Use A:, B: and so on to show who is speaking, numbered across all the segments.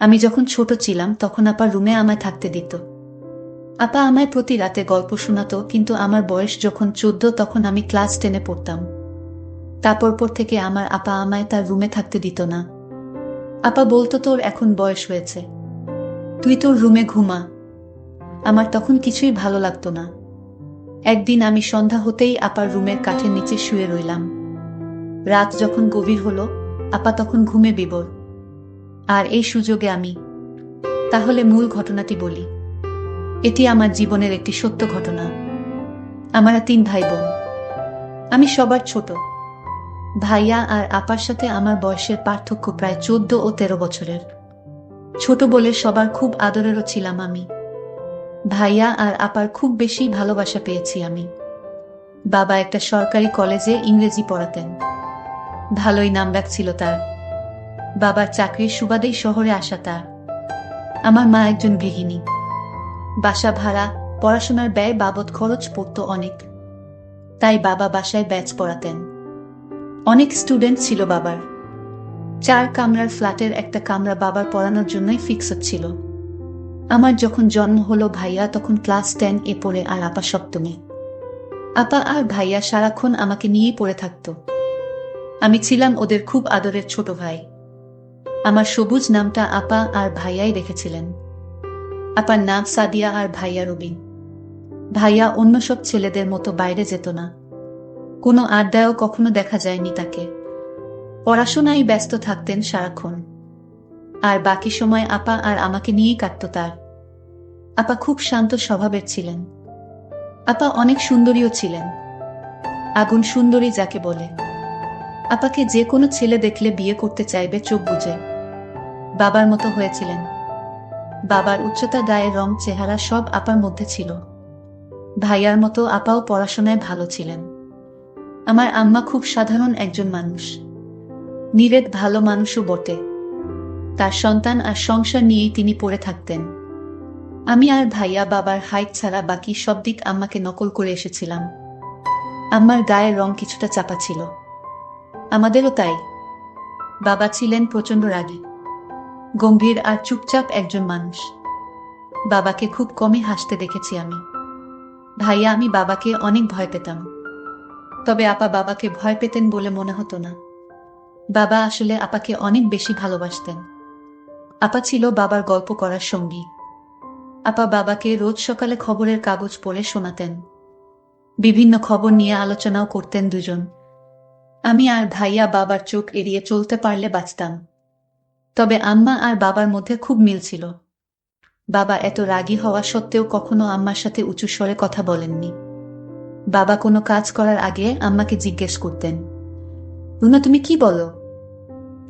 A: আমি যখন ছোট ছিলাম তখন আপা রুমে আমায় থাকতে দিত। আপা আমায় প্রতি রাতে গল্প শোনাতো, কিন্তু আমার বয়স যখন 14 তখন আমি ক্লাস 10-এ পড়তাম। তারপর পর থেকে আমার আপা আমায় তার রুমে থাকতে দিত না। আপা বলতো, তোর এখন বয়স হয়েছে, তুই তোর রুমে ঘুমা। আমার তখন কিছুই ভালো লাগতো না। একদিন আমি সন্ধ্যা হতেই আপার রুমের কাঠের নিচে শুয়ে রইলাম। রাত যখন গভীর হলো, আপা তখন ঘুমে বিভোর। আর এই সুযোগে আমি তাহলে মূল ঘটনাটি বলি। এটি আমার জীবনের একটি সত্য ঘটনা। আমরা 3 ভাই বোন। আমি সবার ছোট। ভাইয়া আর আপার সাথে আমার বয়সের পার্থক্য প্রায় 14 ও 13 বছরের। ছোট বলে সবার খুব আদরেরও ছিলাম আমি। ভাইয়া আর আপার খুব বেশি ভালোবাসা পেয়েছি আমি। বাবা একটা সরকারি কলেজে ইংরেজি পড়াতেন। ভালোই নামডাক ছিল তার। বাবার চাকরির সুবাদেই শহরে আসা তার। আমার মা একজন গৃহিণী। বাসা ভাড়া, পড়াশোনার ব্যয় বাবদ খরচ পড়তো অনেক। তাই বাবা বাসায় ব্যাচ পড়াতেন। অনেক স্টুডেন্ট ছিল বাবার। 4 কামরার ফ্ল্যাটের একটা কামরা বাবার পড়ানোর জন্যই ফিক্স ছিল। আমার যখন জন্ম হলো, ভাইয়া তখন ক্লাস 10-এ পড়ে আর আপা সপ্তমে। আপা আর ভাইয়া সারাক্ষণ আমাকে নিয়েই পড়ে থাকত। আমি ছিলাম ওদের খুব আদরের ছোট ভাই। আমার সবুজ নামটা আপা আর ভাইয়াই রেখেছিলেন। আপার নাম সাদিয়া আর ভাইয়া রবিন। ভাইয়া অন্য সব ছেলেদের মতো বাইরে যেত না। কোনো আড্ডায়ও কখনো দেখা যায়নি তাকে। পড়াশোনায় ব্যস্ত থাকতেন সারাক্ষণ। আর বাকি সময় আপা আর আমাকে নিয়েই কাটত তার। আপা খুব শান্ত স্বভাবের ছিলেন। আপা অনেক সুন্দরীও ছিলেন। আগুন সুন্দরী যাকে বলে। আপাকে যে কোনো ছেলে দেখলে বিয়ে করতে চাইবে চোখ বুজে। বাবার মতো হয়েছিলেন। বাবার উচ্চতা, গায়ের রং, চেহারা সব আপার মধ্যে ছিল। ভাইয়ার মতো আপাও পড়াশোনায় ভালো ছিলেন। আমার আম্মা খুব সাধারণ একজন মানুষ। নিরেট ভালো মানুষও বটে। তার সন্তান আর সংসার নিয়েই তিনি পড়ে থাকতেন। আমি আর ভাইয়া বাবার হাইট ছাড়া বাকি সব দিক আম্মাকে নকল করে এসেছিলাম। আম্মার গায়ের রং কিছুটা চাপা ছিল। আমাদেরও তাই। বাবা ছিলেন প্রচণ্ড রাগী, গম্ভীর আর চুপচাপ একজন মানুষ। বাবাকে খুব কমই হাসতে দেখেছি আমি। ভাইয়া আমি বাবাকে অনেক ভয় পেতাম। তবে আপা বাবাকে ভয় পেতেন বলে মনে হতো না। বাবা আসলে আপাকে অনেক বেশি ভালোবাসতেন। আপা ছিল বাবার গল্প করার সঙ্গী। আপা বাবাকে রোজ সকালে খবরের কাগজ পড়ে শোনাতেন। বিভিন্ন খবর নিয়ে আলোচনাও করতেন দুজন। আমি আর ভাইয়া বাবার চোখ এড়িয়ে চলতে পারলে বাঁচতাম। তবে আম্মা আর বাবার মধ্যে খুব মিল ছিল। বাবা এত রাগী হওয়া সত্ত্বেও কখনো আম্মার সাথে উঁচু স্বরে কথা বলেননি। বাবা কোনো কাজ করার আগে আম্মাকে জিজ্ঞেস করতেন, রুনা তুমি কি বলো?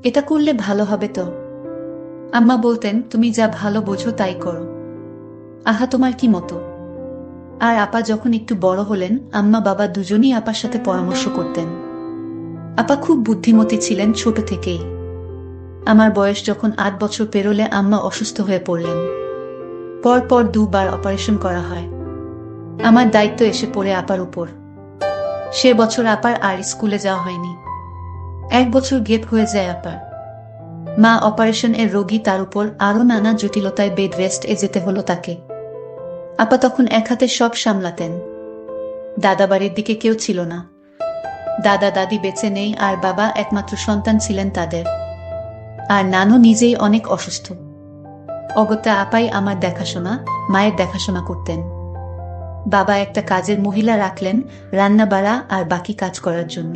A: এটা করলে ভালো হবে তো? আম্মা বলতেন, তুমি যা ভালো বোঝো তাই করো। আহা, তোমার কি মতো? আর আপা যখন একটু বড় হলেন, আম্মা বাবা দুজনই আপার সাথে পরামর্শ করতেন। আপা খুব বুদ্ধিমতী ছিলেন ছোট থেকেই। আমার বয়স যখন 8 বছর পেরোলে আম্মা অসুস্থ হয়ে পড়লেন। পর 2 বার অপারেশন করা হয়। আমার দায়িত্ব এসে পড়ে আপার উপর। সে বছর আপার আর স্কুলে যাওয়া হয়নি। 1 বছর গেপ হয়ে যায় আপার। মা অপারেশন এর রোগী, তার উপর আরো নানা জটিলতায় বেড রেস্ট-এ যেতে হলো তাকে। আপা তখন এক হাতে সব সামলাতেন। দাদা বাড়ির দিকে কেউ ছিল না। দাদা দাদি বেঁচে নেই আর বাবা একমাত্র সন্তান ছিলেন তাদের। আর নানু নিজেই অনেক অসুস্থ। অগত্যা আপাই আমার দেখাশোনা, মায়ের দেখাশোনা করতেন। বাবা একটা কাজের মহিলা রাখলেন, রান্না বাড়া আর বাকি কাজ করার জন্য।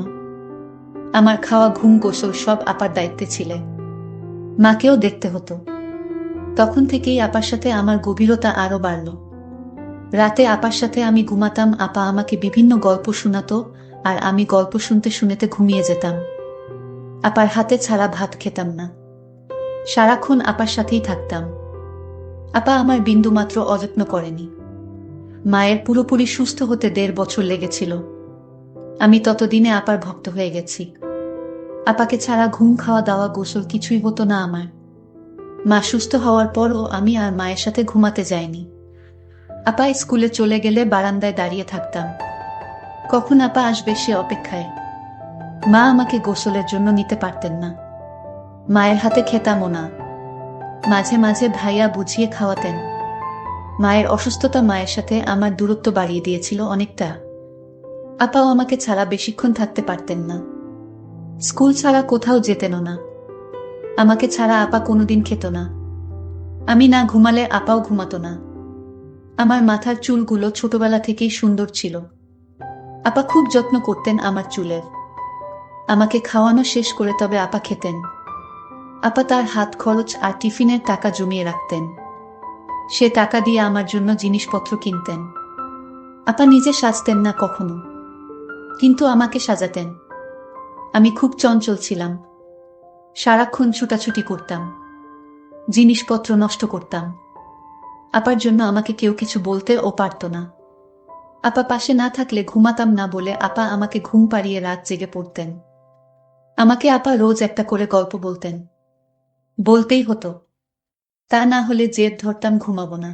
A: আমার খাওয়া, ঘুম, গোসল সব আপার দায়িত্বে ছিলে। মাকেও দেখতে হতো। তখন থেকেই আপার সাথে আমার গভীরতা আরো বাড়ল। রাতে আপার সাথে আমি ঘুমাতাম, আপা আমাকে বিভিন্ন গল্প শোনাতো, আর আমি গল্প শুনতে শুনতে ঘুমিয়ে যেতাম। আপার হাতে ছাড়া ভাত খেতাম না। সারাক্ষণ আপার সাথেই থাকতাম। আপা আমার বিন্দুমাত্র অযত্ন করেনি। মায়ের পুরোপুরি সুস্থ হতে 1.5 বছর লেগেছিল। আমি ততদিনে আপার ভক্ত হয়ে গেছি। আপাকে ছাড়া ঘুম, খাওয়া দাওয়া, গোসল কিছুই হতো না আমার। মা সুস্থ হওয়ার পরও আমি আর মায়ের সাথে ঘুমাতে যাইনি। আপা স্কুলে চলে গেলে বারান্দায় দাঁড়িয়ে থাকতাম। কখন আপা আসবে সে অপেক্ষায়। মা আমাকে গোসলের জন্য নিতে পারতেন না। মায়ের হাতে খেতামও না। মাঝে মাঝে ভাইয়া বুঝিয়ে খাওয়াতেন। মায়ের অসুস্থতা মায়ের সাথে আমার দূরত্ব বাড়িয়ে দিয়েছিল অনেকটা। আপাও আমাকে ছাড়া বেশিক্ষণ থাকতে পারতেন না। স্কুল ছাড়া কোথাও যেতেনও না। আমাকে ছাড়া আপা কোনোদিন খেত না। আমি না ঘুমালে আপাও ঘুমাতো না। আমার মাথার চুলগুলো ছোটবেলা থেকেই সুন্দর ছিল। আপা খুব যত্ন করতেন আমার চুলের। আমাকে খাওয়ানো শেষ করে তবে আপা খেতেন। আপা তার হাত খরচ আর টিফিনের টাকা জমিয়ে রাখতেন। সে টাকা দিয়ে আমার জন্য জিনিসপত্র কিনতেন। আপা নিজে সাজতেন না কখনো, কিন্তু আমাকে সাজাতেন। আমি খুব চঞ্চল ছিলাম। সারাক্ষণ ছুটাছুটি করতাম, জিনিসপত্র নষ্ট করতাম। আপার জন্য আমাকে কেউ কিছু বলতে ও পারত না। আপা পাশে না থাকলে ঘুমাতাম না বলে আপা আমাকে ঘুম পাড়িয়ে রাত জেগে পড়তেন। আমাকে আপা রোজ একটা করে গল্প বলতেন। বলতেই হতো, তা না হলে জেদ ধরতাম ঘুমাবো না।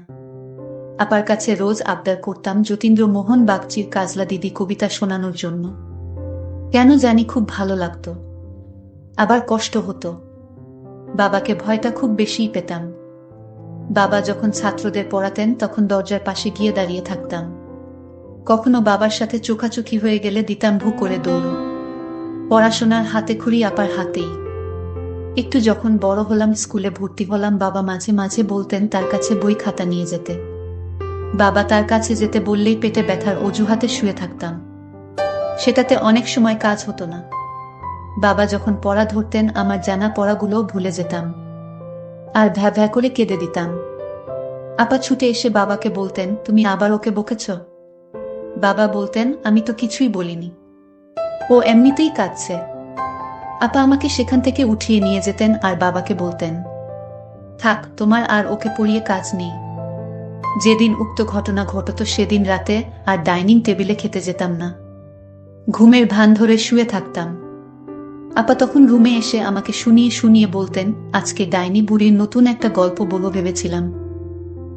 A: আপার কাছে রোজ আবদার করতাম যতীন্দ্র মোহন বাগচির কাজলা দিদি কবিতা শোনানোর জন্য। কেন জানি খুব ভালো লাগতো, আবার কষ্ট হতো। বাবাকে ভয়টা খুব বেশিই পেতাম। বাবা যখন ছাত্রদের পড়াতেন তখন দরজার পাশে গিয়ে দাঁড়িয়ে থাকতাম। কখনো বাবার সাথে চোখাচোখি হয়ে গেলে দিতাম ভু করে দৌড়। পড়াশোনার হাতেখড়ি আপার হাতেই। একটু যখন বড় হলাম, স্কুলে ভর্তি হলাম, বাবা মাঝে মাঝে বলতেন তার কাছে বই খাতা নিয়ে যেতে। বাবা তার কাছে যেতে বললেই পেটে ব্যথার অজুহাতে শুয়ে থাকতাম। সেটাতে অনেক সময় কাজ হতো না। বাবা যখন পড়া ধরতেন আমার জানা পড়াগুলোও ভুলে যেতাম, আর ভ্যা ভ্যা করে কেঁদে দিতাম। আপা ছুটে এসে বাবাকে বলতেন, তুমি আবার ওকে বকেছ? বাবা বলতেন, আমি তো কিছুই বলিনি, ও এমনিতেই কাঁদছে। আপা আমাকে সেখান থেকে উঠিয়ে নিয়ে যেতেন আর বাবাকে বলতেন, থাক, তোমার আর ওকে পড়িয়ে কাজ নেই। যেদিন উক্ত ঘটনা ঘটত সেদিন রাতে আর ডাইনিং টেবিলে খেতে যেতাম না। ঘুমের ভান ধরে শুয়ে থাকতাম। আপা তখন রুমে এসে আমাকে শুনিয়ে শুনিয়ে বলতেন, আজকে ডাইনি বুড়ির নতুন একটা গল্প বলবো ভেবেছিলাম।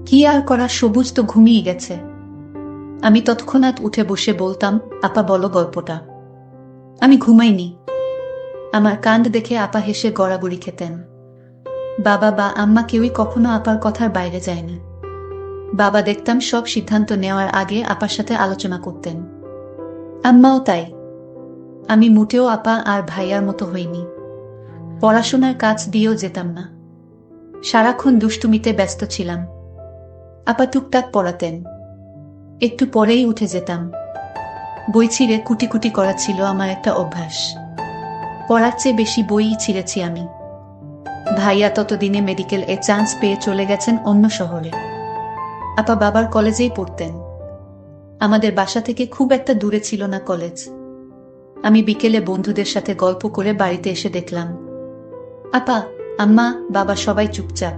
A: কি আর করা, সবুজ তো ঘুমিয়ে গেছে। আমি তৎক্ষণাৎ উঠে বসে বলতাম, আপা বলো গল্পটা। আমি ঘুমাইনি। আমার কাণ্ড দেখে আপা হেসে গড়াগড়ি খেতেন। বাবা বা আম্মা কেউই কখনো আপার কথার বাইরে যায়নি। বাবা দেখতাম সব সিদ্ধান্ত নেওয়ার আগে আপার সাথে আলোচনা করতেন। আম্মাও তাই। আমি মোটেও আপা আর ভাইয়ার মতো হইনি। পড়াশোনার কাজ দিয়েও যেতাম না। সারাক্ষণ দুষ্টুমিতে ব্যস্ত ছিলাম। আপা টুকটাক পড়াতেন। একটু পরেই উঠে যেতাম। বই ছিঁড়ে কুটি কুটি করা ছিল আমার একটা অভ্যাস। পড়ার চেয়ে বেশি বইই ছিঁড়েছি আমি। ভাইয়া ততদিনে মেডিকেল এ চান্স পেয়ে চলে গেছেন অন্য শহরে। আপা বাবার কলেজেই পড়তেন। আমাদের বাসা থেকে খুব একটা দূরে ছিল না কলেজ। আমি বিকেলে বন্ধুদের সাথে গল্প করে বাড়িতে এসে দেখলাম আপা, আম্মা, বাবা সবাই চুপচাপ।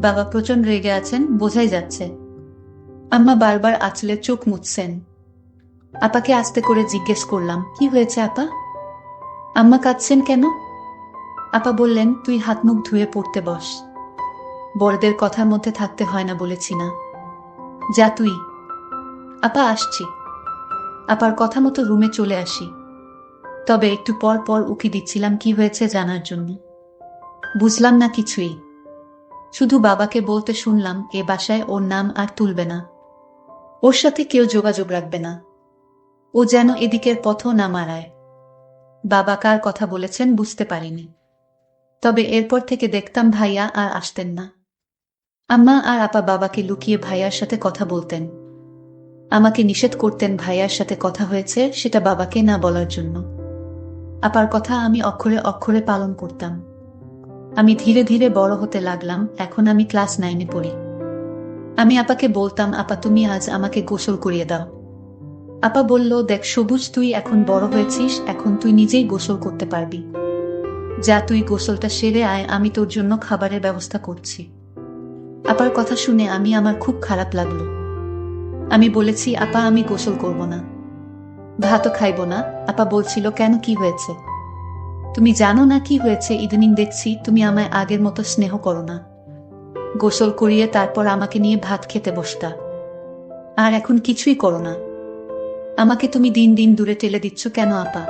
A: বাবা প্রচন্ড রেগে আছেন, বোঝাই যাচ্ছে। আম্মা বারবার আঁচলে চোখ মুছছেন। আপাকে আস্তে করে জিজ্ঞেস করলাম, কি হয়েছে আপা? আম্মা কাঁদছেন কেন? আপা বললেন, তুই হাত মুখ ধুয়ে পড়তে বস। বড়দের কথার মধ্যে থাকতে হয় না বলেছি না? যা তুই। আপা আসছি। আপার কথা মতো রুমে চলে আসি। তবে একটু পর পর উকি দিচ্ছিলাম কি হয়েছে জানার জন্য। বুঝলাম না কিছুই। শুধু বাবাকে বলতে শুনলাম, এ বাসায় ওর নাম আর তুলবে না, ওর সাথে কেউ যোগাযোগ রাখবে না, ও যেন এদিকের পথও না মারায়। বাবা কার কথা বলেছেন বুঝতে পারিনি। তবে এরপর থেকে দেখতাম ভাইয়া আর আসতেন না। আম্মা আর আপা বাবাকে লুকিয়ে ভাইয়ার সাথে কথা বলতেন। আমাকে নিষেধ করতেন ভাইয়ার সাথে কথা হয়েছে সেটা বাবাকে না বলার জন্য। আপার কথা আমি অক্ষরে অক্ষরে পালন করতাম। আমি ধীরে ধীরে বড় হতে লাগলাম। এখন আমি ক্লাস 9-এ পড়ি। আমি আপাকে বলতাম, আপা তুমি আজ আমাকে গোসল করিয়ে দাও। আপা বলল, দেখ সবুজ, তুই এখন বড় হয়েছিস, এখন তুই নিজেই গোসল করতে পারবি। যা, তুই গোসলটা সেরে আয়, আমি তোর জন্য খাবারের ব্যবস্থা করছি। আপার কথা শুনে আমার খুব খারাপ লাগলো। আমি বলেছি, আপা আমি গোসল করব না, ভাতও খাইব না। আপা বলছিল, কেন, কি হয়েছে? তুমি জানো না কি হয়েছে? ইদানিং দেখছি তুমি আমায় আগের মতো স্নেহ করো না। গোসল করিয়ে তারপর আমাকে নিয়ে ভাত খেতে বসতা, আর এখন কিছুই করো না। আমাকে তুমি দিন দিন দূরে ঠেলে দিচ্ছ কেন আপা?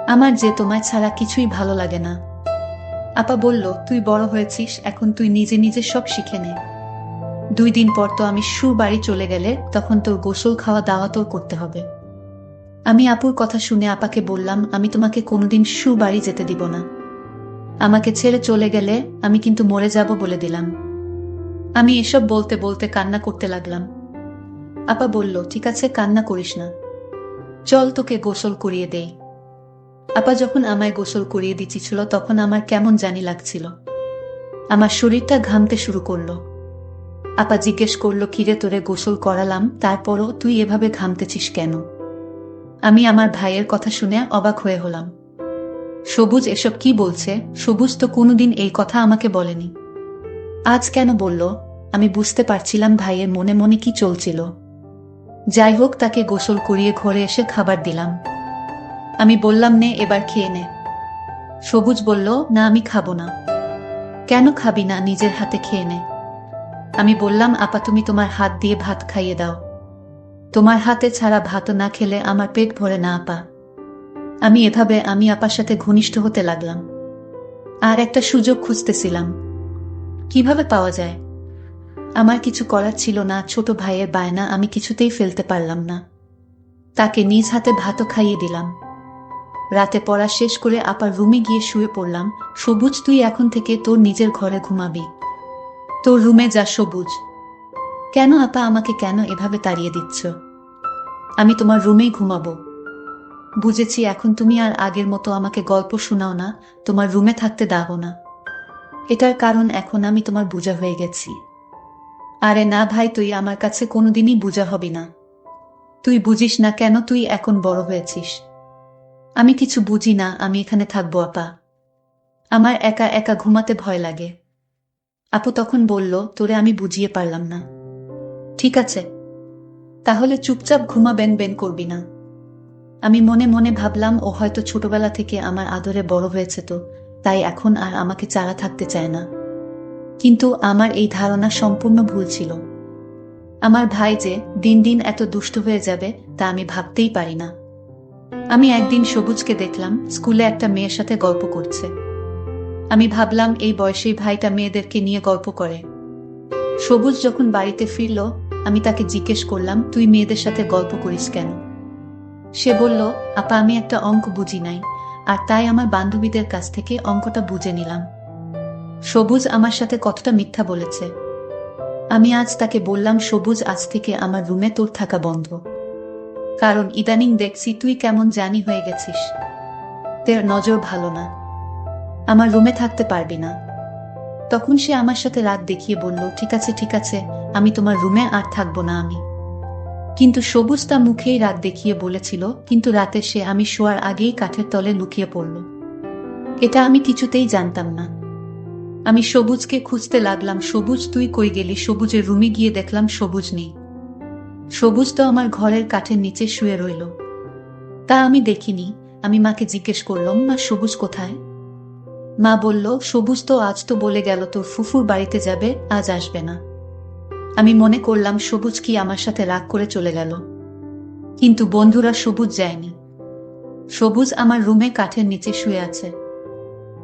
A: আমার যে তোমায় ছাড়া কিছুই ভালো লাগে না। আপা বলল, তুই বড় হয়েছিস, এখন তুই নিজে নিজে সব শিখে নে। 2 দিন পর তো আমি বাড়ি চলে গেলে তখন তোর গোসল খাওয়া দাওয়া তোর করতে হবে। আমি আপুর কথা শুনে আপাকে বললাম, আমি তোমাকে কোনোদিন বাড়ি যেতে দিব না। আমাকে ছেড়ে চলে গেলে আমি কিন্তু মরে যাব বলে দিলাম। আমি এসব বলতে বলতে কান্না করতে লাগলাম। আপা বলল, ঠিক আছে, কান্না করিস না, চল তোকে গোসল করিয়ে দেই। আপা যখন আমায় গোসল করিয়ে দিচ্ছিল তখন আমার কেমন জানি লাগছিল। আমার শরীরটা ঘামতে শুরু করলো। আপা জিজ্ঞেস করলো, কিরে তোরে গোসল করালাম, তারপরও তুই এভাবে ঘামতেছিস কেন? আমি আমার ভাইয়ের কথা শুনে অবাক হয়ে হলাম। সবুজ এসব কি বলছে? সবুজ তো কোনোদিন এই কথা আমাকে বলেনি। আজ কেন বলল? আমি বুঝতে পারছিলাম ভাইয়ের মনে মনে কি চলছিল। যাই হোক, তাকে গোসল করিয়ে ঘরে এসে খাবার দিলাম। আমি বললাম, নে এবার খেয়ে নে। সবুজ বলল, না আমি খাবো না। কেন খাবি না? নিজের হাতে খেয়ে নে। আমি বললাম, আপা তুমি তোমার হাত দিয়ে ভাত খাইয়ে দাও। তোমার হাতে ছাড়া ভাত না খেলে আমার পেট ভরে না আপা। আমি আপার সাথে ঘনিষ্ঠ হতে লাগলাম। আর একটা সুযোগ খুঁজতেছিলাম, কিভাবে পাওয়া যায়। আমার কিছু করার ছিল না, ছোট ভাইয়ের বায়না আমি কিছুতেই ফেলতে পারলাম না। তাকে নিজ হাতে ভাতও খাইয়ে দিলাম। রাতে পড়া শেষ করে আপার রুমে গিয়ে শুয়ে পড়লাম। সবুজ, তুই এখন থেকে তোর নিজের ঘরে ঘুমাবি। তোর রুমে যা সবুজ। কেন আপা, আমাকে কেন এভাবে তাড়িয়ে দিচ্ছ? আমি তোমার রুমেই ঘুমাবো। বুঝেছি, এখন তুমি আর আগের মতো আমাকে গল্প শোনাও না, তোমার রুমে থাকতে দাও না। এটার কারণ এখন আমি তোমার বোঝা হয়ে গেছি। আরে না ভাই, তুই আমার কাছে কোনোদিনই বোঝা হবি না। তুই বুঝিস না কেন, তুই এখন বড় হয়েছিস। আমি কিছু বুঝি না, আমি এখানে থাকবো আপা। আমার একা একা ঘুমাতে ভয় লাগে। আপু তখন বলল, তোরে আমি বুঝিয়ে পারলাম না। ঠিক আছে, তাহলে চুপচাপ ঘুমাবেন, বেন করবি না। আমি মনে মনে ভাবলাম, ও হয়তো ছোটবেলা থেকে আমার আদরে বড় হয়েছে, তো তাই এখন আর আমাকে ছাড়া থাকতে চায় না। কিন্তু আমার এই ধারণা সম্পূর্ণ ভুল ছিল। আমার ভাই যে দিন দিন এত দুষ্ট হয়ে যাবে তা আমি ভাবতেই পারি না। আমি একদিন সবুজকে দেখলাম স্কুলে একটা মেয়ের সাথে গল্প করছে। আমি ভাবলাম, এই বয়সেই ভাইটা মেয়েদেরকে নিয়ে গল্প করে। সবুজ যখন বাড়িতে ফিরল, আমি তাকে জিজ্ঞেস করলাম, তুই মেয়েদের সাথে গল্প করিস কেন? সে বলল, আপা আমি একটা অঙ্ক বুঝি নাই, আর তাই আমার বান্ধবীদের কাছ থেকে অঙ্কটা বুঝে নিলাম। সবুজ আমার সাথে কতটা মিথ্যা বলেছে। আমি আজ তাকে বললাম, সবুজ আজ থেকে আমার রুমে তোর থাকা বন্ধ। কারণ ইদানিং দেখছি তুই কেমন জানি হয়ে গেছিস। তোর নজর ভালো না, আমার রুমে থাকতে পারবি না। তখন সে আমার সাথে রাগ দেখিয়ে বলল, ঠিক আছে ঠিক আছে, আমি তোমার রুমে আর থাকবো না আমি। কিন্তু সবুজ তা মুখেই রাগ দেখিয়ে বলেছিল, কিন্তু রাতে সে আমি শোয়ার আগেই কাঠের তলে লুকিয়ে পড়ল। এটা আমি কিছুতেই জানতাম না। আমি সবুজকে খুঁজতে লাগলাম, সবুজ তুই কই গেলি? সবুজের রুমে গিয়ে দেখলাম সবুজ নেই। সবুজ তো আমার ঘরের কাঠের নিচে শুয়ে রইল। তা আমি দেখিনি। আমি মাকে জিজ্ঞেস করলাম, মা সবুজ কোথায়? মা বলল, সবুজ তো আজ তো বলে গেল তোর ফুফুর বাড়িতে যাবে, আজ আসবে না। আমি মনে করলাম সবুজ কি আমার সাথে রাগ করে চলে গেল। কিন্তু বন্ধুরা, সবুজ যায়নি। সবুজ আমার রুমে কাঠের নিচে শুয়ে আছে।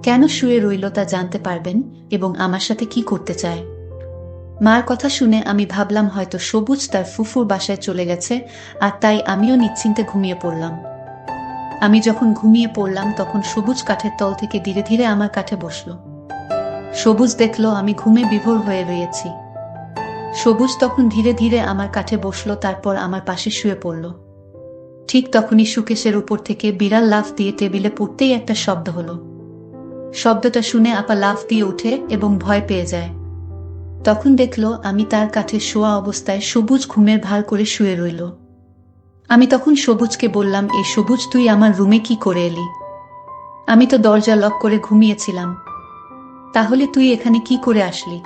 A: কেন শুয়ে রইল তা জানতে পারবেন, এবং আমার সাথে কি করতে চায়। মার কথা শুনে আমি ভাবলাম হয়তো সবুজ তার ফুফুর বাসায় চলে গেছে, আর তাই আমিও নিশ্চিন্তে ঘুমিয়ে পড়লাম। আমি যখন ঘুমিয়ে পড়লাম তখন সবুজ কাঠের তল থেকে ধীরে ধীরে আমার কাঠে বসল। সবুজ দেখলো আমি ঘুমে বিভোর হয়ে রয়েছি। সবুজ তখন ধীরে ধীরে আমার কাঠে বসলো, তারপর আমার পাশে শুয়ে পড়ল। ঠিক তখনই সুকেশের উপর থেকে বিড়াল লাফ দিয়ে টেবিলে পড়তেই একটা শব্দ হলো। শব্দটা শুনে আপা লাফ দিয়ে উঠে এবং ভয় পেয়ে যায়। তখন দেখলো আমি তার কাঠে শোয়া অবস্থায়, সবুজ ঘুমের ভার করে শুয়ে রইল। আমি তখন সবুজকে বললাম, এই সবুজ তুই আমার রুমে কি করে এলি? আমি তো দরজা লক করে ঘুমিয়েছিলাম। তাহলে তুই এখানে কি করে আসলি?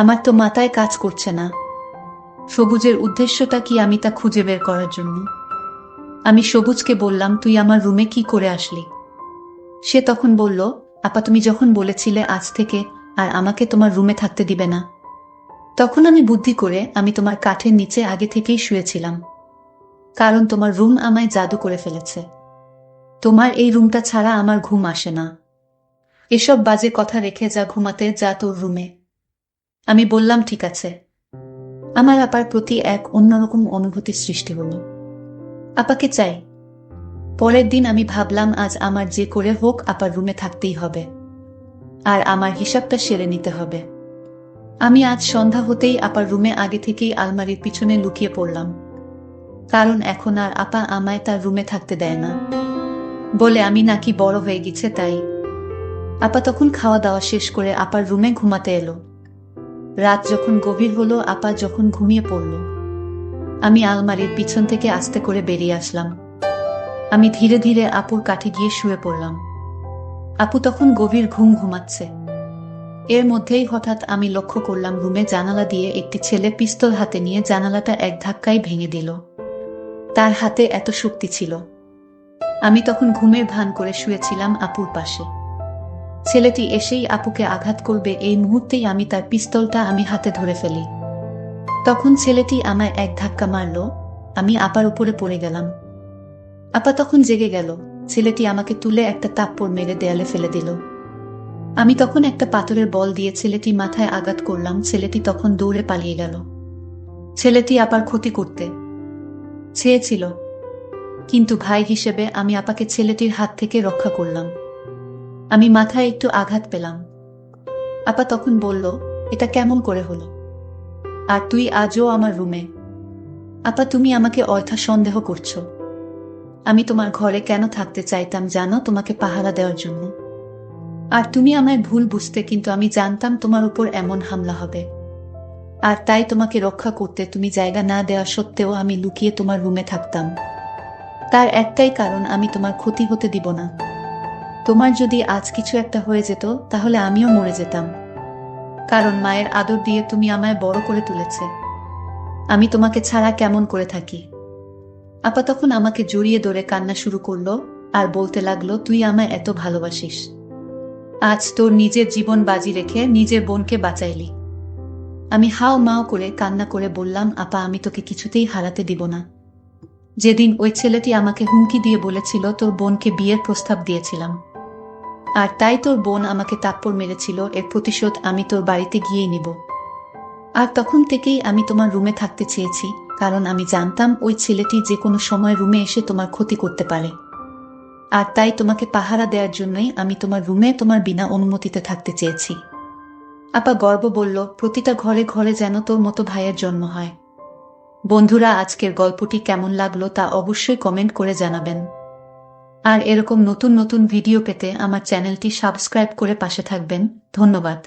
A: আমার তো মাথায় কাজ করছে না। সবুজের উদ্দেশ্যটা কি আমি তা খুঁজে বের করার জন্য। আমি সবুজকে বললাম, তুই আমার রুমে কি করে আসলি? সে তখন বলল, আপা তুমি যখন বলেছিলে আজ থেকে আর আমাকে তোমার রুমে থাকতে দিবে না, তখন আমি বুদ্ধি করে আমি তোমার কাঠের নিচে আগে থেকেই শুয়েছিলাম। কারণ তোমার রুম আমায় জাদু করে ফেলেছে। তোমার এই রুমটা ছাড়া আমার ঘুম আসে না। এসব বাজে কথা রেখে যা ঘুমাতে, যা তোর রুমে। আমি বললাম ঠিক আছে। আমার আপার প্রতি এক অন্যরকম অনুভূতি সৃষ্টি হলো। আপাকে চাই। পরের দিন আমি ভাবলাম আজ আমার যে করে হোক আপার রুমে থাকতেই হবে, আর আমার হিসাবটা সেরে নিতে হবে। আমি আজ সন্ধ্যা হতেই আপার রুমে আগে থেকেই আলমারির পিছনে লুকিয়ে পড়লাম, কারণ এখন আর আপা আমায় তার রুমে থাকতে দেয় না, বলে আমি নাকি বড় হয়ে গেছে তাই। আপা তখন খাওয়া দাওয়া শেষ করে আপার রুমে ঘুমাতে এলো। রাত যখন গভীর হলো, আপা যখন ঘুমিয়ে পড়ল, আমি আলমারির পিছন থেকে আস্তে করে বেরিয়ে আসলাম। আমি ধীরে ধীরে আপুর কাছে গিয়ে শুয়ে পড়লাম। আপু তখন গভীর ঘুম ঘুমাচ্ছে। এর মধ্যেই হঠাৎ আমি লক্ষ্য করলাম রুমে জানালা দিয়ে একটি ছেলে পিস্তল হাতে নিয়ে জানালাটা এক ধাক্কায় ভেঙে দিল। তার হাতে এত শক্তি ছিল। আমি তখন ঘুমের ভান করে শুয়েছিলাম আপুর পাশে। ছেলেটি এসেই আপুকে আঘাত করবে এই মুহূর্তেই আমি তার পিস্তলটা হাতে ধরে ফেলি। তখন ছেলেটি আমায় এক ধাক্কা মারল, আমি আপার উপরে পড়ে গেলাম। আপা তখন জেগে গেল। ছেলেটি আমাকে তুলে একটা থাপ্পড় মেরে দেয়ালে ফেলে দিল। আমি তখন একটা পাথরের বল দিয়ে ছেলেটি মাথায় আঘাত করলাম। ছেলেটি তখন দৌড়ে পালিয়ে গেল। ছেলেটি আপার ক্ষতি করতে চেয়েছিল, কিন্তু ভাই হিসেবে আমি আপাকে ছেলেটির হাত থেকে রক্ষা করলাম। আমি মাথায় একটু আঘাত পেলাম। আপা তখন বলল, এটা কেমন করে হলো? আর তুই আজও আমার রুমে? আপা তুমি আমাকে অযথা সন্দেহ করছো। আমি তোমার ঘরে কেন থাকতে চাইতাম জানো? তোমাকে পাহারা দেওয়ার জন্য। আর তুমি আমায় ভুল বুঝতে, কিন্তু আমি জানতাম তোমার উপর এমন হামলা হবে। আর তাই তোমাকে রক্ষা করতে তুমি জায়গা না দেওয়া সত্ত্বেও আমি লুকিয়ে তোমার রুমে থাকতাম। তার একটাই কারণ, আমি তোমার ক্ষতি হতে দিব না। তোমার যদি আজ কিছু একটা হয়ে যেত তাহলে আমিও মরে যেতাম, কারণ মায়ের আদর দিয়ে তুমি আমায় বড় করে তুলেছে। আমি তোমাকে ছাড়া কেমন করে থাকি? আপা তখন আমাকে জড়িয়ে ধরে কান্না শুরু করলো আর বলতে লাগলো, তুই আমায় এত ভালোবাসিস, আজ তোর নিজের জীবন বাজি রেখে নিজের বোনকে বাঁচাইলি। আমি হাও মাও করে কান্না করে বললাম, আপা আমি তোকে কিছুতেই হারাতে দিব না। যেদিন ওই ছেলেটি আমাকে হুমকি দিয়ে বলেছিল তোর বোনকে বিয়ের প্রস্তাব দিয়েছিলাম, আর তাই তোর বোন আমাকে থাপ্পড় মেরেছিল, এর প্রতিশোধ আমি তোর বাড়িতে গিয়েই নিব। আর তখন থেকেই আমি তোমার রুমে থাকতে চেয়েছি, কারণ আমি জানতাম ওই ছেলেটি যে কোনো সময় রুমে এসে তোমার ক্ষতি করতে পারে। আর তাই তোমাকে পাহারা দেওয়ার জন্যই আমি তোমার রুমে তোমার বিনা অনুমতিতে থাকতে চেয়েছি। আপা গর্ব বলল, প্রতিটা ঘরে ঘরে যেন তোর মতো ভাইয়ের জন্ম হয়। বন্ধুরা, আজকের গল্পটি কেমন লাগলো তা অবশ্যই কমেন্ট করে জানাবেন। আর এরকম নতুন নতুন ভিডিও পেতে আমার চ্যানেলটি সাবস্ক্রাইব করে পাশে থাকবেন। ধন্যবাদ।